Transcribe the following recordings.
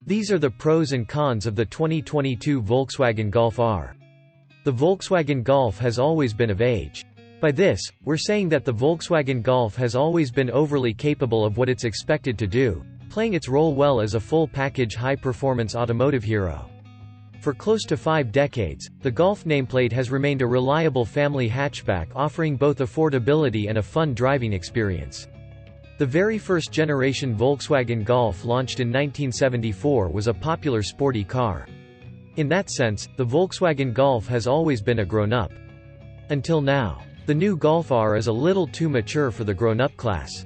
These are the pros and cons of the 2022 Volkswagen Golf R. The Volkswagen Golf has always been of age. By this, we're saying that the Volkswagen Golf has always been overly capable of what it's expected to do, playing its role well as a full-package high-performance automotive hero. For close to 5 decades, the Golf nameplate has remained a reliable family hatchback offering both affordability and a fun driving experience. The very first generation Volkswagen Golf launched in 1974 was a popular sporty car. In that sense, the Volkswagen Golf has always been a grown-up. Until now. The new Golf R is a little too mature for the grown-up class.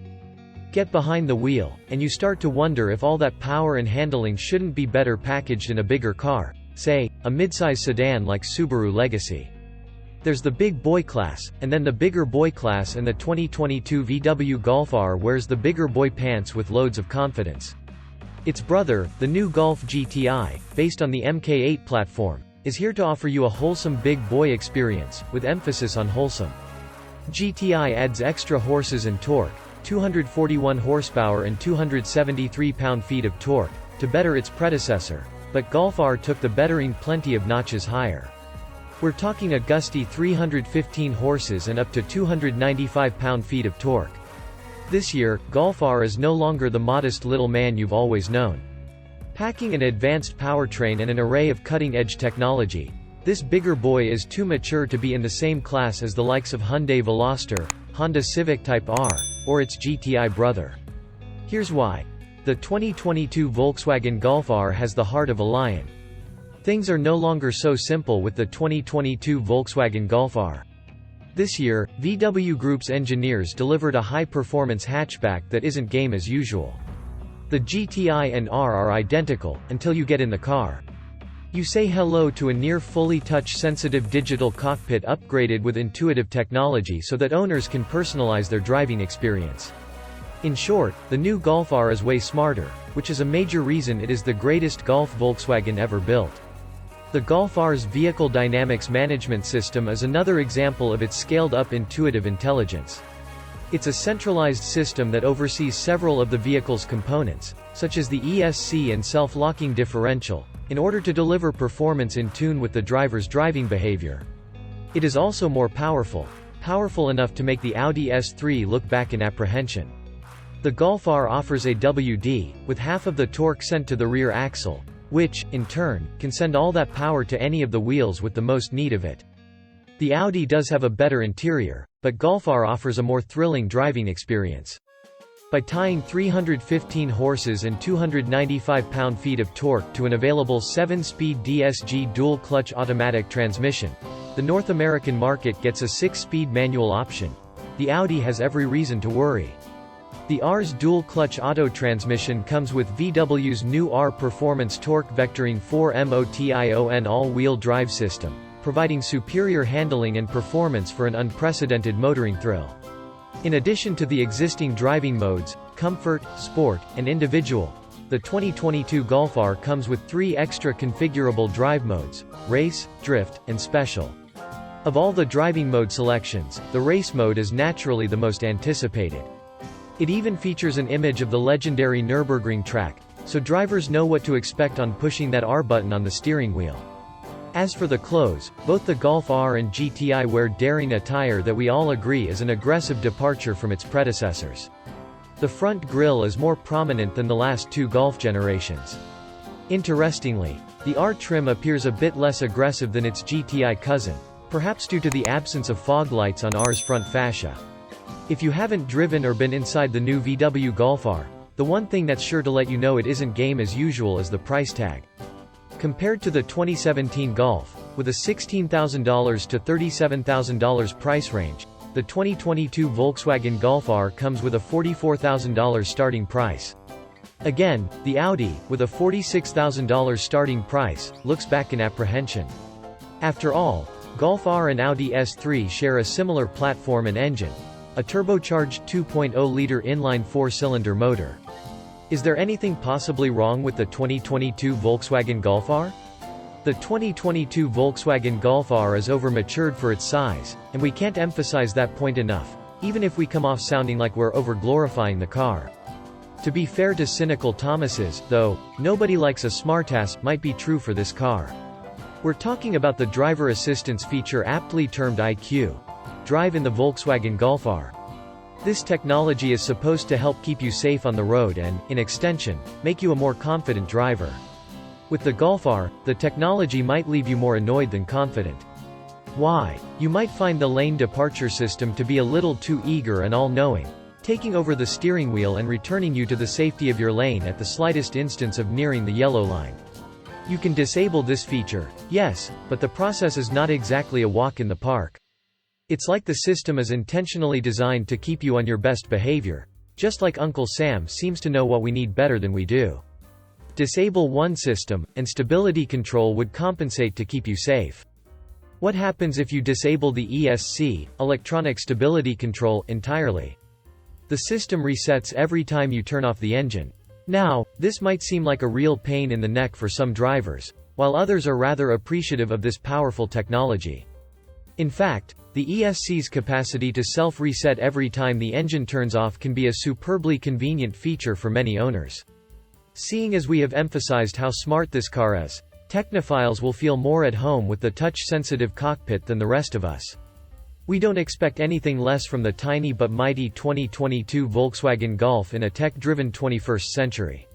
Get behind the wheel, and you start to wonder if all that power and handling shouldn't be better packaged in a bigger car, say, a midsize sedan like Subaru Legacy. There's the big boy class, and then the bigger boy class, and the 2022 VW Golf R wears the bigger boy pants with loads of confidence. Its brother, the new Golf GTI, based on the MK8 platform, is here to offer you a wholesome big boy experience, with emphasis on wholesome. GTI adds extra horses and torque, 241 horsepower and 273 pound-feet of torque, to better its predecessor, but Golf R took the bettering plenty of notches higher. We're talking a gusty 315 horses and up to 295 pound-feet of torque. This year, Golf R is no longer the modest little man you've always known. Packing an advanced powertrain and an array of cutting-edge technology, this bigger boy is too mature to be in the same class as the likes of Hyundai Veloster, Honda Civic Type R, or its GTI brother. Here's why. The 2022 Volkswagen Golf R has the heart of a lion. Things are no longer so simple with the 2022 Volkswagen Golf R. This year, VW Group's engineers delivered a high-performance hatchback that isn't game as usual. The GTI and R are identical, until you get in the car. You say hello to a near-fully touch-sensitive digital cockpit upgraded with intuitive technology so that owners can personalize their driving experience. In short, the new Golf R is way smarter, which is a major reason it is the greatest Golf Volkswagen ever built. The Golf R's Vehicle Dynamics Management System is another example of its scaled-up intuitive intelligence. It's a centralized system that oversees several of the vehicle's components, such as the ESC and self-locking differential, in order to deliver performance in tune with the driver's driving behavior. It is also more powerful enough to make the Audi S3 look back in apprehension. The Golf R offers a WD, with half of the torque sent to the rear axle, which, in turn, can send all that power to any of the wheels with the most need of it. The Audi does have a better interior, but Golf R offers a more thrilling driving experience. By tying 315 horses and 295 pound-feet of torque to an available 7-speed DSG dual-clutch automatic transmission, the North American market gets a 6-speed manual option. The Audi has every reason to worry. The R's dual-clutch auto transmission comes with VW's new R Performance Torque Vectoring 4MOTION all-wheel drive system, providing superior handling and performance for an unprecedented motoring thrill. In addition to the existing driving modes, Comfort, Sport, and Individual, the 2022 Golf R comes with 3 extra configurable drive modes: Race, Drift, and Special. Of all the driving mode selections, the Race mode is naturally the most anticipated. It even features an image of the legendary Nürburgring track, so drivers know what to expect on pushing that R button on the steering wheel. As for the clothes, both the Golf R and GTI wear daring attire that we all agree is an aggressive departure from its predecessors. The front grille is more prominent than the last 2 Golf generations. Interestingly, the R trim appears a bit less aggressive than its GTI cousin, perhaps due to the absence of fog lights on R's front fascia. If you haven't driven or been inside the new VW Golf R, the one thing that's sure to let you know it isn't game as usual is the price tag. Compared to the 2017 Golf, with a $16,000 to $37,000 price range, the 2022 Volkswagen Golf R comes with a $44,000 starting price. Again, the Audi, with a $46,000 starting price, looks back in apprehension. After all, Golf R and Audi S3 share a similar platform and engine, a turbocharged 2.0-liter inline 4-cylinder motor. Is there anything possibly wrong with the 2022 Volkswagen Golf R? The 2022 Volkswagen Golf R is over-matured for its size, and we can't emphasize that point enough, even if we come off sounding like we're over-glorifying the car. To be fair to cynical Thomases, though, nobody likes a smartass, might be true for this car. We're talking about the driver assistance feature aptly termed IQ. Drive in the Volkswagen Golf R. This technology is supposed to help keep you safe on the road and, in extension, make you a more confident driver. With the Golf R, the technology might leave you more annoyed than confident. Why? You might find the lane departure system to be a little too eager and all-knowing, taking over the steering wheel and returning you to the safety of your lane at the slightest instance of nearing the yellow line. You can disable this feature, yes, but the process is not exactly a walk in the park. It's like the system is intentionally designed to keep you on your best behavior, just like Uncle Sam seems to know what we need better than we do. Disable one system, and stability control would compensate to keep you safe. What happens if you disable the ESC, electronic stability control, entirely? The system resets every time you turn off the engine. Now, this might seem like a real pain in the neck for some drivers, while others are rather appreciative of this powerful technology. In fact, the ESC's capacity to self-reset every time the engine turns off can be a superbly convenient feature for many owners. Seeing as we have emphasized how smart this car is, technophiles will feel more at home with the touch-sensitive cockpit than the rest of us. We don't expect anything less from the tiny but mighty 2022 Volkswagen Golf in a tech-driven 21st century.